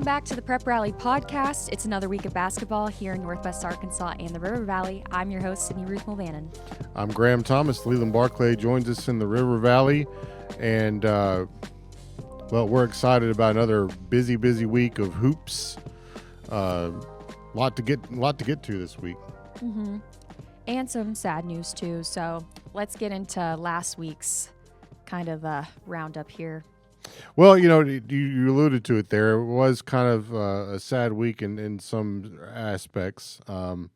Welcome back to the Prep Rally podcast. It's another week of basketball here in Northwest Arkansas and the River Valley. I'm your host, Sydney Ruth Mulvenon. I'm Graham Thomas. Leland Barclay joins us in the River Valley. And, we're excited about another busy week of hoops. Lot to get to this week. Mm-hmm. And some sad news, too. So let's get into last week's kind of roundup here. Well, you alluded to it there. It was kind of a sad week in some aspects. The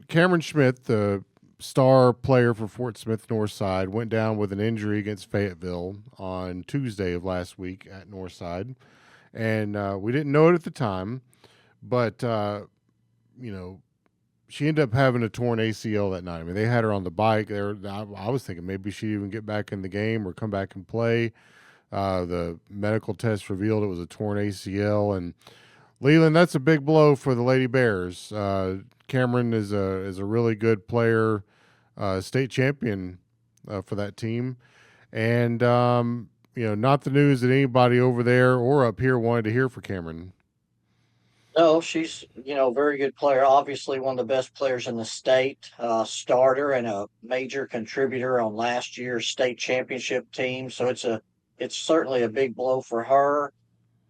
Camryn Schmidt, the star player for Smith Northside, went down with an injury against Fayetteville on Tuesday of last week at Northside. And we didn't know it at the time, but, she ended up having a torn ACL that night. I mean, they had her on the bike. I was thinking maybe she'd even get back in the game or come back and play. The medical test revealed it was a torn ACL. And Leland, that's a big blow for the Lady Bears. Camryn is a really good player, state champion for that team. And, not the news that anybody over there or up here wanted to hear for Camryn. No, she's, a very good player. Obviously, one of the best players in the state, starter and a major contributor on last year's state championship team. So it's certainly a big blow for her,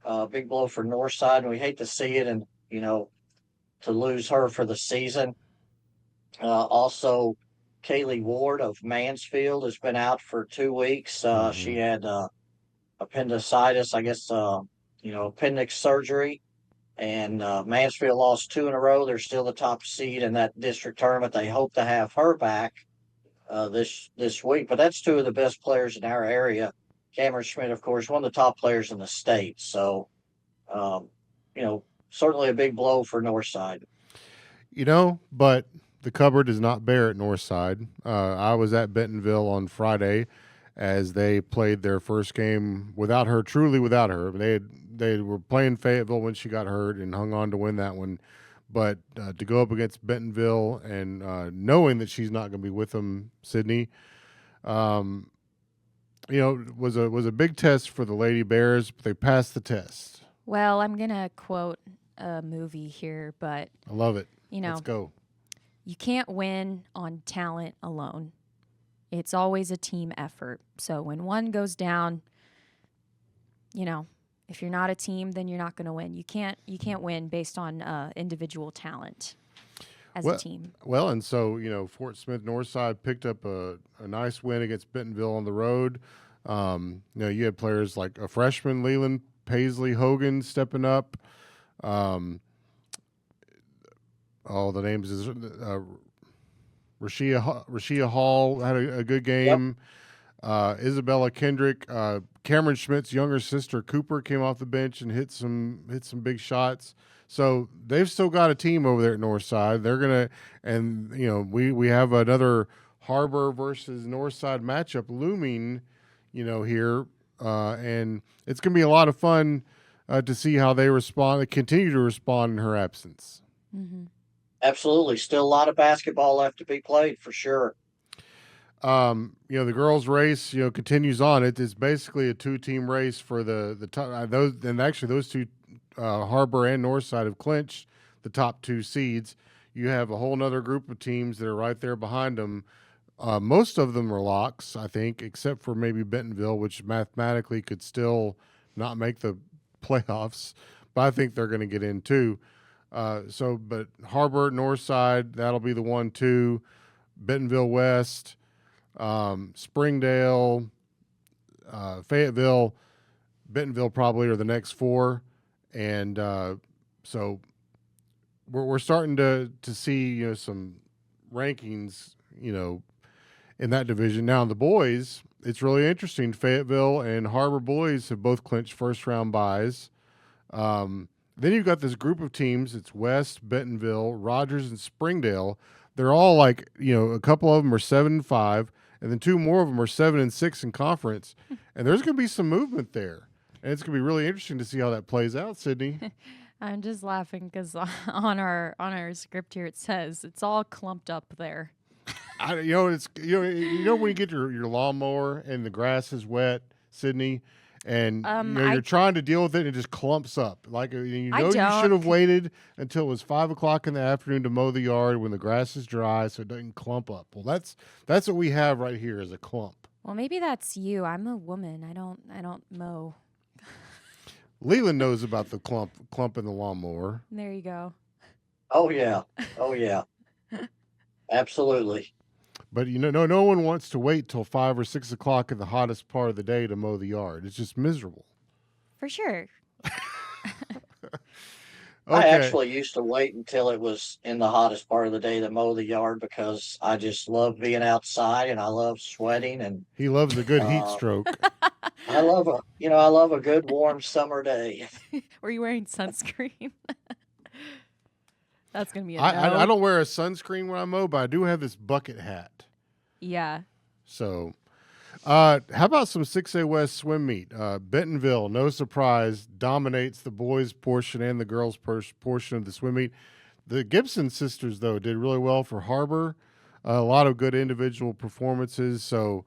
a big blow for Northside, and we hate to see it and, to lose her for the season. Also, Kaylee Ward of Mansfield has been out for 2 weeks. She had appendicitis, I guess, appendix surgery. And Mansfield lost 2 in a row. They're still the top seed in that district tournament. They hope to have her back this week. But that's 2 of the best players in our area. Camryn Schmidt, of course, one of the top players in the state. So, certainly a big blow for Northside. But the cupboard is not bare at Northside. I was at Bentonville on Friday as they played their first game truly without her. They were playing Fayetteville when she got hurt and hung on to win that one. But to go up against Bentonville and knowing that she's not going to be with them, Sydney, was a big test for the Lady Bears, but they passed the test. Well, I'm going to quote a movie here, but I love it. Let's go. You can't win on talent alone. It's always a team effort. So when one goes down, if you're not a team, then you're not going to win. You can't win based on individual talent as a team. Well, and so, Smith Northside picked up a nice win against Bentonville on the road. You had players like a freshman, Leland Paisley Hogan, stepping up. The names is Rashia Hall had a good game. Yep. Isabella Kendrick, Camryn Schmidt's younger sister Cooper came off the bench and hit some big shots. So they've still got a team over there at Northside. They're gonna, and we have another Har-Ber versus Northside matchup looming, here, and it's gonna be a lot of fun to see how they continue to respond in her absence. Mm-hmm. Absolutely. Still a lot of basketball left to be played for sure. The girls' race, continues on. It is basically a 2-team race for the top. Those 2, Har-Ber and Northside, have clinched the top 2 seeds. You have a whole nother group of teams that are right there behind them. Most of them are locks, I think, except for maybe Bentonville, which mathematically could still not make the playoffs, but I think they're going to get in too. But Har-Ber, Northside, that'll be the 1-2. Bentonville West, Springdale, Fayetteville, Bentonville probably are the next 4, and so we're starting to see some rankings in that division. Now the boys, it's really interesting. Fayetteville and Har-Ber boys have both clinched first round byes. Then you've got this group of teams. It's West, Bentonville, Rogers, and Springdale. They're all a couple of them are 7-5, and then 2 more of them are 7-6 in conference. And there's going to be some movement there, and it's going to be really interesting to see how that plays out, Sydney. I'm just laughing because on our script here it says it's all clumped up there. It's when you get your lawnmower and the grass is wet, Sydney, And you're trying to deal with it, and it just clumps up. Like you should have waited until it was 5 o'clock in the afternoon to mow the yard when the grass is dry, so it doesn't clump up. Well, that's what we have right here is a clump. Well, maybe that's you. I'm a woman. I don't mow. Leland knows about the clump in the lawnmower. There you go. Oh yeah, absolutely. But no one wants to wait till 5 or 6 o'clock in the hottest part of the day to mow the yard. It's just miserable. For sure. Okay. I actually used to wait until it was in the hottest part of the day to mow the yard because I just love being outside and I love sweating, and he loves a good heat stroke. I love a good warm summer day. Were you wearing sunscreen? That's gonna be a no. I don't wear a sunscreen when I mow, but I do have this bucket hat. Yeah. So, how about some 6A West swim meet? Bentonville, no surprise, dominates the boys' portion and the girls' portion of the swim meet. The Gibson sisters, though, did really well for Har-Ber. A lot of good individual performances. So,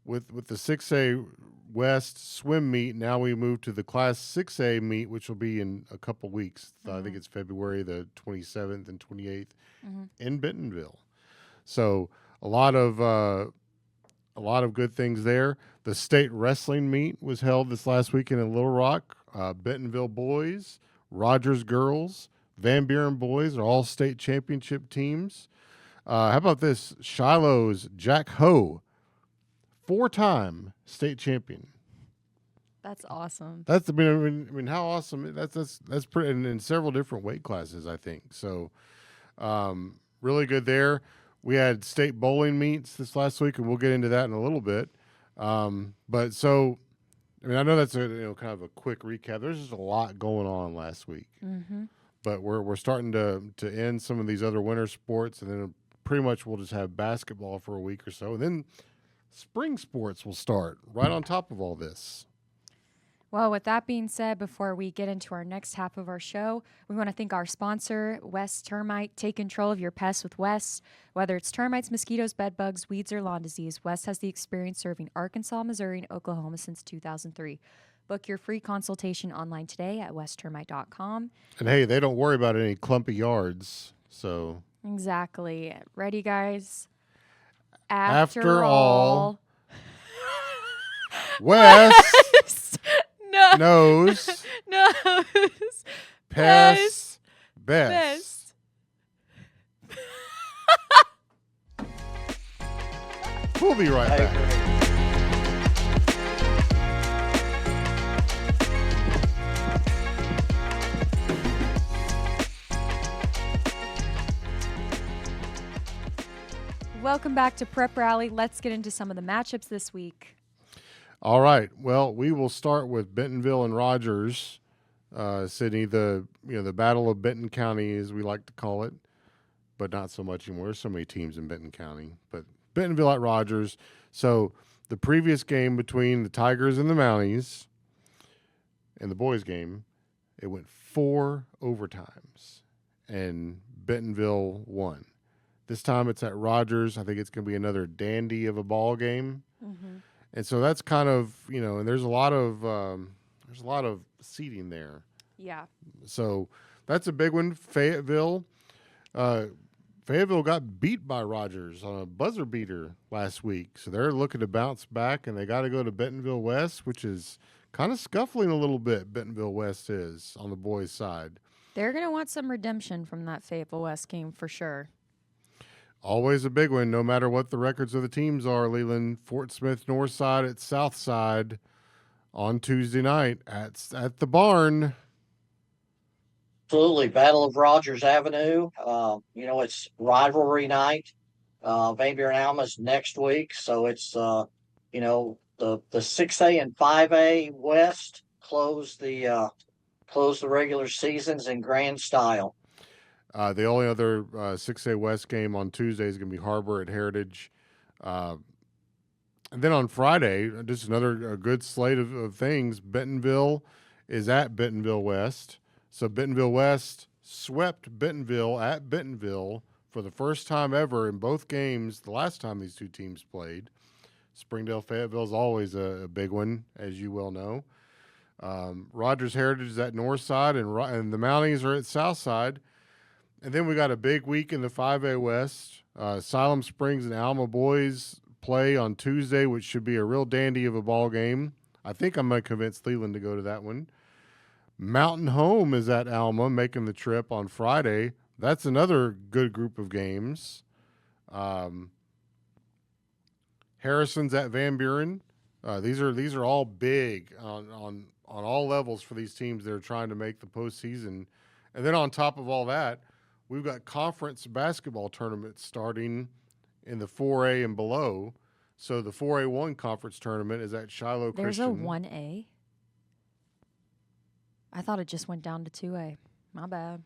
with the 6A West swim meet, now we move to the Class 6A meet, which will be in a couple weeks. I think it's February the 27th and 28th in Bentonville. So a lot of good things there. The state wrestling meet was held this last weekend in Little Rock. Bentonville boys, Rogers girls, Van Buren boys are all state championship teams. How about this? Shiloh's Jack Ho, 4-time state champion. That's awesome. I mean, how awesome! That's pretty in several different weight classes, I think. So, really good there. We had state bowling meets this last week, and we'll get into that in a little bit. But so, I mean, I know that's a kind of a quick recap. There's just a lot going on last week, but we're starting to end some of these other winter sports, and then pretty much we'll just have basketball for a week or so, and then spring sports will start right on top of all this. Well, with that being said, before we get into our next half of our show, we want to thank our sponsor, West Termite. Take control of your pests with West. Whether it's termites, mosquitoes, bed bugs, weeds, or lawn disease, West has the experience serving Arkansas, Missouri, and Oklahoma since 2003. Book your free consultation online today at westtermite.com. And hey, they don't worry about any clumpy yards, so. Exactly. Ready, guys? After all, West knows pests best. We'll be right back. Welcome back to Prep Rally. Let's get into some of the matchups this week. All right. Well, we will start with Bentonville and Rogers. Sydney, the Battle of Benton County, as we like to call it, but not so much anymore. There's so many teams in Benton County, but Bentonville at Rogers. So the previous game between the Tigers and the Mounties, and the boys' game, it went 4 overtimes, and Bentonville won. This time it's at Rogers. I think it's going to be another dandy of a ball game. And so that's kind of, and there's a lot of seating there. Yeah. So that's a big one. Fayetteville got beat by Rogers on a buzzer beater last week. So they're looking to bounce back, and they got to go to Bentonville West, which is kind of scuffling a little bit. Bentonville West is on the boys' side. They're going to want some redemption from that Fayetteville West game for sure. Always a big one, no matter what the records of the teams are, Leland. Fort Smith Northside at Southside on Tuesday night at the barn. Absolutely. Battle of Rogers Avenue. It's rivalry night. Van Buren Alma's next week. So it's, the 6A and 5A West close the regular seasons in grand style. The only other 6A West game on Tuesday is going to be Har-Ber at Heritage. And then on Friday, just another good slate of things. Bentonville is at Bentonville West. So Bentonville West swept Bentonville at Bentonville for the first time ever in both games the last time these two teams played. Springdale Fayetteville is always a big one, as you well know. Rogers Heritage is at Northside, and the Mounties are at Southside. And then we got a big week in the 5A West. Siloam Springs and Alma boys play on Tuesday, which should be a real dandy of a ball game. I think I'm going to convince Leland to go to that one. Mountain Home is at Alma, making the trip on Friday. That's another good group of games. Harrison's at Van Buren. These are all big on all levels for these teams that are trying to make the postseason. And then on top of all that, we've got conference basketball tournaments starting in the 4A and below. So the 4A1 conference tournament is at Shiloh There's Christian. a 1A? I thought it just went down to 2A. My bad.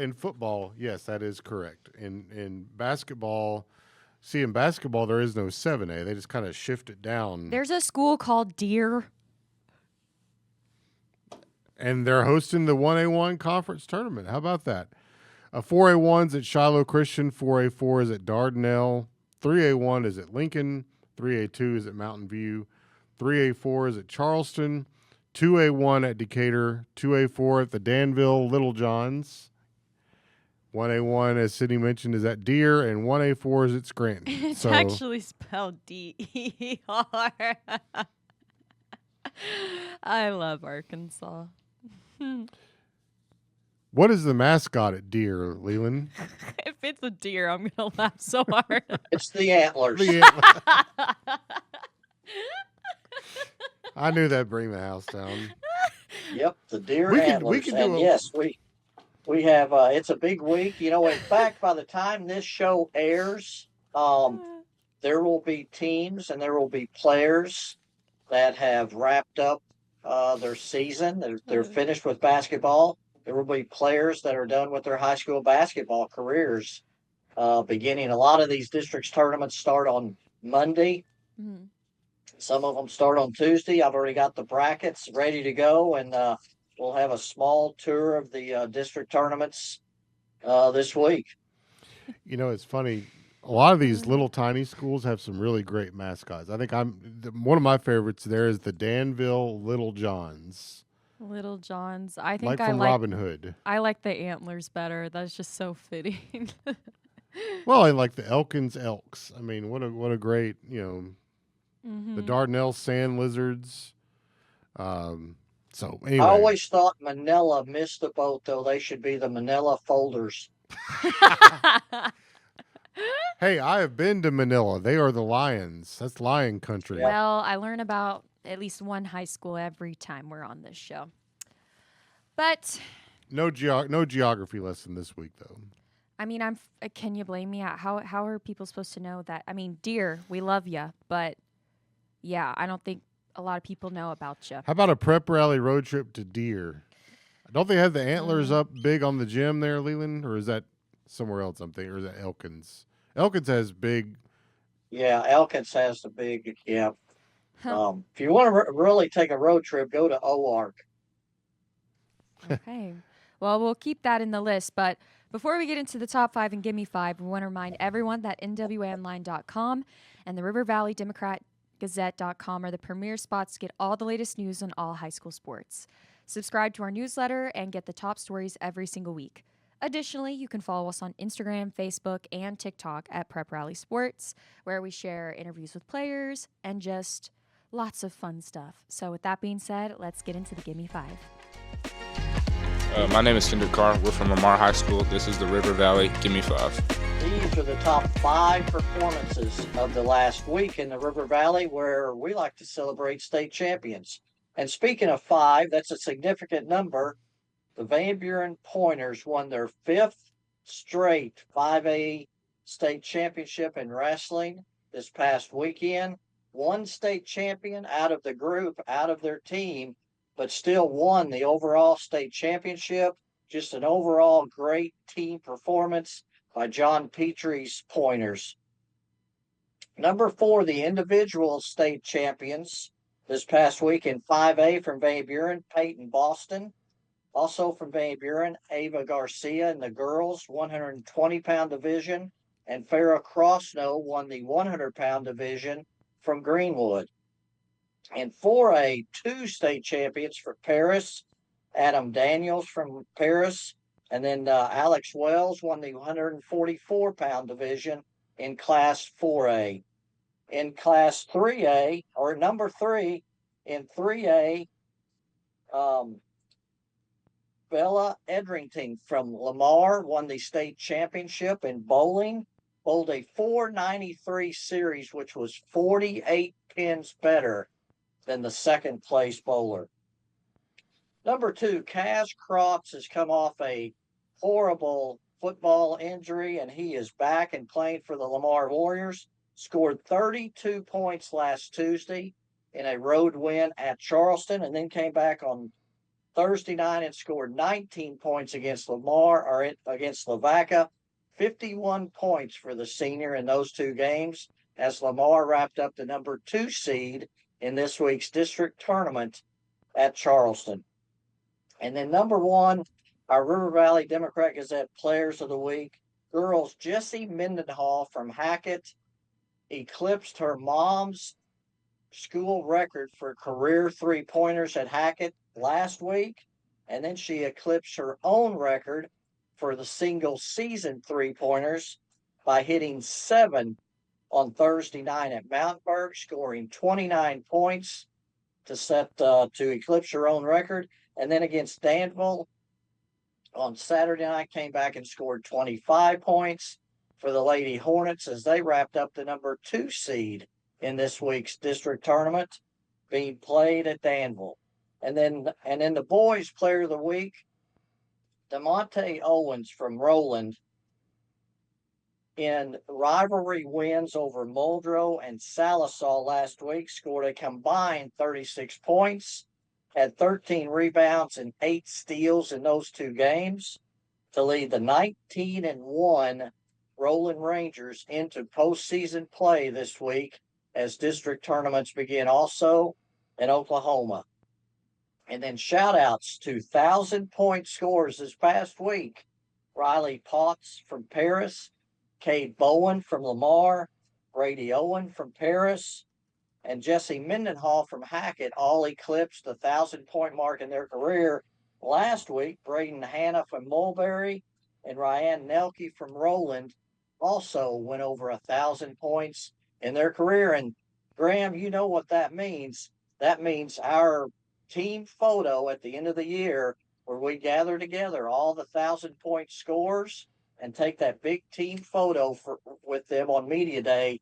In football, yes, that is correct. In basketball, in basketball there is no 7A. They just kind of shift it down. There's a school called Deer. And they're hosting the 1A1 conference tournament. How about that? 4A1's at Shiloh Christian. 4A4 is at Dardanelle. 3A1 is at Lincoln. 3A2 is at Mountain View. 3A4 is at Charleston. 2A1 at Decatur. 2A4 at the Danville Little Johns. 1A1, as Sydney mentioned, is at Deer, and 1A4 is at Scranton. It's actually spelled D-E-R. I love Arkansas. What is the mascot at Deer, Leland? If it's a deer, I'm going to laugh so hard. It's the antlers. I knew that'd bring the house down. Yep, the deer antlers. Yes, we have. It's a big week. In fact, by the time this show airs, there will be teams and there will be players that have wrapped up their season. They're finished with basketball. There will be players that are done with their high school basketball careers. Beginning, a lot of these districts tournaments start on Monday. Mm-hmm. Some of them start on Tuesday. I've already got the brackets ready to go, and we'll have a small tour of the district tournaments this week. It's funny. A lot of these little tiny schools have some really great mascots. I think one of my favorites there is the Danville Little Johns. Little Johns. I think like from Robin Hood. I like the antlers better. That's just so fitting. Well, I like the Elkins Elks. I mean, what a great, Mm-hmm. the Dardanelle Sand Lizards. So anyway, I always thought Manila missed the boat, though. They should be the Manila Folders. Hey, I have been to Manila. They are the Lions. That's Lion country. Well, I learn about at least one high school every time we're on this show. But no geography lesson this week, though. I mean, can you blame me? How are people supposed to know that? I mean, Deer, we love you, but yeah, I don't think a lot of people know about you. How about a prep rally road trip to Deer? Don't they have the antlers up big on the gym there, Leland? Or is that somewhere else I'm thinking? Or is that Elkins? Elkins has big. Yeah, Elkins has the big, yeah. Huh. If you want to really take a road trip, go to OARC. Okay. Well, we'll keep that in the list, but before we get into the top 5 and Gimme 5, we want to remind everyone that NWAonline.com and the River Valley Democrat-Gazette.com are the premier spots to get all the latest news on all high school sports. Subscribe to our newsletter and get the top stories every single week. Additionally, you can follow us on Instagram, Facebook, and TikTok at Prep Rally Sports, where we share interviews with players and just lots of fun stuff. So with that being said, let's get into the Gimme 5. My name is Kendrick Carr. We're from Lamar High School. This is the River Valley Gimme 5. These are the top 5 performances of the last week in the River Valley, where we like to celebrate state champions. And speaking of 5, that's a significant number. The Van Buren Pointers won their 5th straight 5A state championship in wrestling this past weekend. One state champion out of the group, out of their team, but still won the overall state championship. Just an overall great team performance by John Petrie's Pointers. Number 4, the individual state champions this past week in 5A from Van Buren, Peyton Boston. Also from Van Buren, Ava Garcia in the girls 120-pound division, and Farrah Crossnow won the 100-pound division from Greenwood. In 4A, 2 state champions for Paris, Adam Daniels from Paris, and then Alex Wells won the 144-pound division in Class 4A. In Class 3A, or number 3, in 3A, Bella Edrington from Lamar won the state championship in bowling, bowled a 493 series, which was 48 pins better than the second place bowler. Number 2, Kaz Crotts has come off a horrible football injury, and he is back and playing for the Lamar Warriors. Scored 32 points last Tuesday in a road win at Charleston, and then came back on Thursday night and scored 19 points against Lamar, or against Lavaca. 51 points for the senior in those 2 games, as Lamar wrapped up the number 2 seed in this week's district tournament at Charleston. And then number 1, our River Valley Democrat-Gazette Players of the Week, girls Jessie Mendenhall from Hackett eclipsed her mom's school record for career 3-pointers at Hackett last week, and then she eclipsed her own record for the single season 3-pointers by hitting 7 on Thursday night at Mountainburg, scoring 29 points to eclipse her own record. And then against Danville on Saturday night, came back and scored 25 points for the Lady Hornets as they wrapped up the number 2 seed in this week's district tournament being played at Danville. And then the boys player of the week, DeMonte Owens from Roland, in rivalry wins over Muldrow and Salisaw last week, scored a combined 36 points, had 13 rebounds and 8 steals in those 2 games to lead the 19-1 Roland Rangers into postseason play this week as district tournaments begin also in Oklahoma. And then shout outs to 1,000-point scores this past week. Riley Potts from Paris, Cade Bowen from Lamar, Brady Owen from Paris, and Jessie Mendenhall from Hackett all eclipsed the 1,000-point mark in their career. Last week, Braden Hanna from Mulberry and Ryan Nelke from Roland also went over 1,000 points in their career. And Graham, you know what that means. That means our team photo at the end of the year, where we gather together all the 1,000-point scores and take that big team photo with them on media day.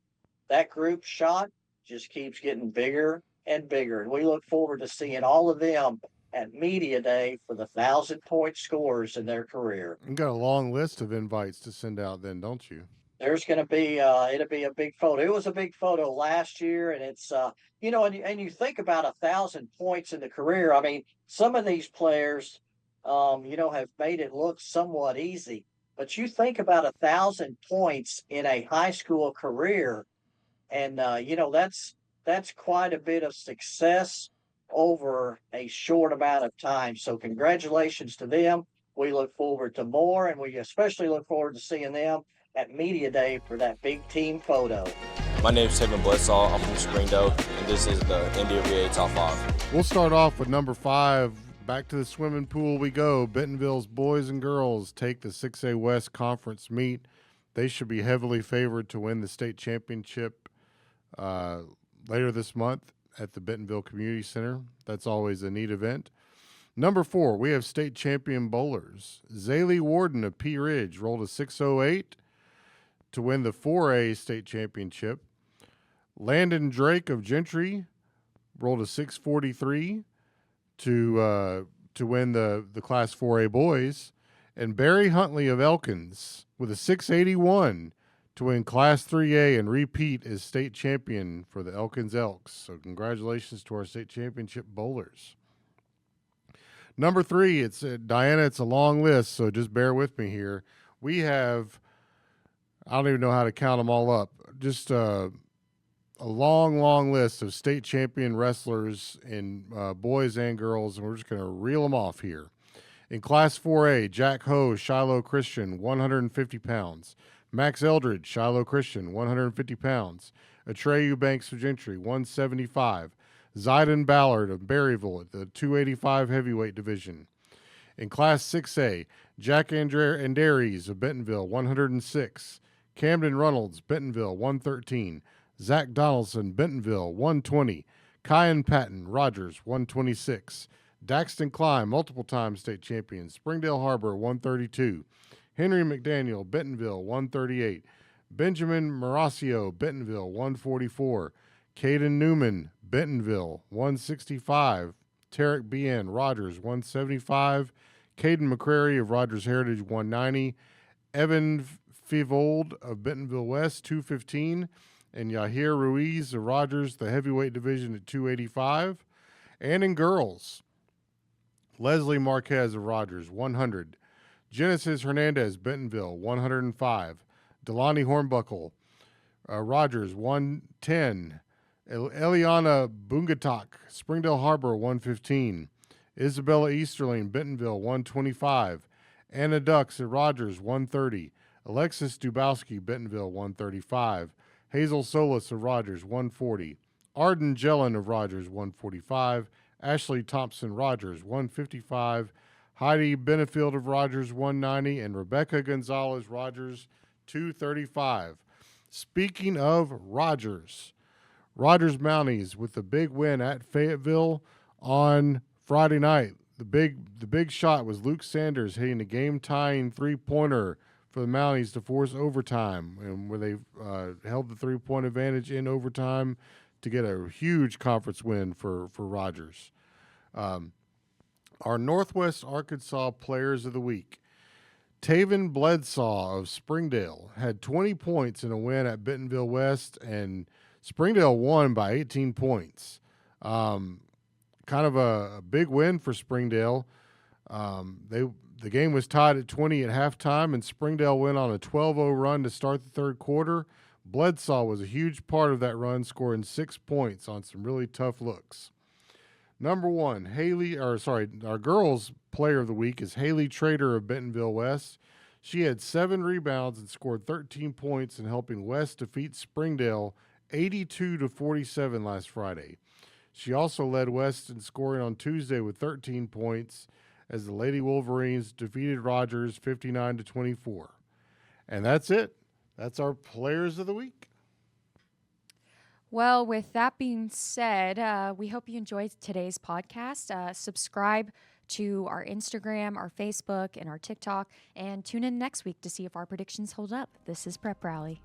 That group shot just keeps getting bigger and bigger, and we look forward to seeing all of them at media day for the 1,000-point scores in their career. You got a long list of invites to send out then, don't you? There's going to be it'll be a big photo. It was a big photo last year, and it's and you think about 1,000 points in the career. I mean, some of these players have made it look somewhat easy, but you think about 1,000 points in a high school career, and that's quite a bit of success over a short amount of time. So congratulations to them. We look forward to more, and we especially look forward to seeing them at media day for that big team photo. My name is Tevin Bledsaw. I'm from Springdale, and this is the NWA Top 5. We'll start off with number 5. Back to the swimming pool we go. Bentonville's boys and girls take the 6A West Conference meet. They should be heavily favored to win the state championship later this month at the Bentonville Community Center. That's always a neat event. Number 4, we have state champion bowlers. Zaylee Warden of Pea Ridge rolled a 608 to win the 4A state championship. Landon Drake of Gentry rolled a 643 to win the Class 4A boys. And Barry Huntley of Elkins with a 681 to win Class 3A and repeat as state champion for the Elkins Elks. So congratulations to our state championship bowlers. Number 3, it's Diana. It's a long list, so just bear with me here. We have, I don't even know how to count them all up, just a long list of state champion wrestlers in boys and girls, and we're just going to reel them off here. In Class 4A, Jack Ho, Shiloh Christian, 150 pounds. Max Eldridge, Shiloh Christian, 150 pounds. Atreyu Banks of Gentry, 175. Zyden Ballard of Berryville at the 285 heavyweight division. In Class 6A, Jack Andrews of Bentonville, 106. Camden Reynolds, Bentonville, 113. Zach Donaldson, Bentonville, 120. Kyan Patton, Rogers, 126. Daxton Klein, multiple-time state champion, Springdale Har-Ber, 132. Henry McDaniel, Bentonville, 138. Benjamin Mauricio, Bentonville, 144. Caden Newman, Bentonville, 165. Tarek B.N. Rogers, 175. Caden McCrary of Rogers Heritage, 190. Evan Fivold of Bentonville West, 215. And Yahir Ruiz of Rogers, the heavyweight division at 285. And in girls, Leslie Marquez of Rogers, 100. Genesis Hernandez, Bentonville, 105. Delani Hornbuckle, Rogers, 110. Eliana Bungatak, Springdale Har-Ber, 115. Isabella Easterling, Bentonville, 125. Anna Dux at Rogers, 130. Alexis Dubowski, Bentonville, 135. Hazel Solis of Rogers, 140. Arden Jellin of Rogers, 145. Ashley Thompson Rogers, 155. Heidi Benefield of Rogers, 190. And Rebecca Gonzalez Rogers, 235. Speaking of Rogers Mounties with the big win at Fayetteville on Friday night. The big shot was Luke Sanders hitting a game-tying three-pointer for the Mounties to force overtime, and where they held the three-point advantage in overtime to get a huge conference win for Rogers. Our Northwest Arkansas Players of the Week. Taven Bledsaw of Springdale had 20 points in a win at Bentonville West, and Springdale won by 18 points. Kind of a big win for Springdale. The game was tied at 20 at halftime, and Springdale went on a 12-0 run to start the third quarter. Bledsaw was a huge part of that run, scoring 6 points on some really tough looks. Number one, our girls' player of the week is Haley Trader of Bentonville West. She had 7 rebounds and scored 13 points in helping West defeat Springdale 82-47 last Friday. She also led West in scoring on Tuesday with 13 points as the Lady Wolverines defeated Rogers 59-24. And that's it. That's our players of the week. Well, with that being said, we hope you enjoyed today's podcast. Subscribe to our Instagram, our Facebook, and our TikTok, and tune in next week to see if our predictions hold up. This is Prep Rally.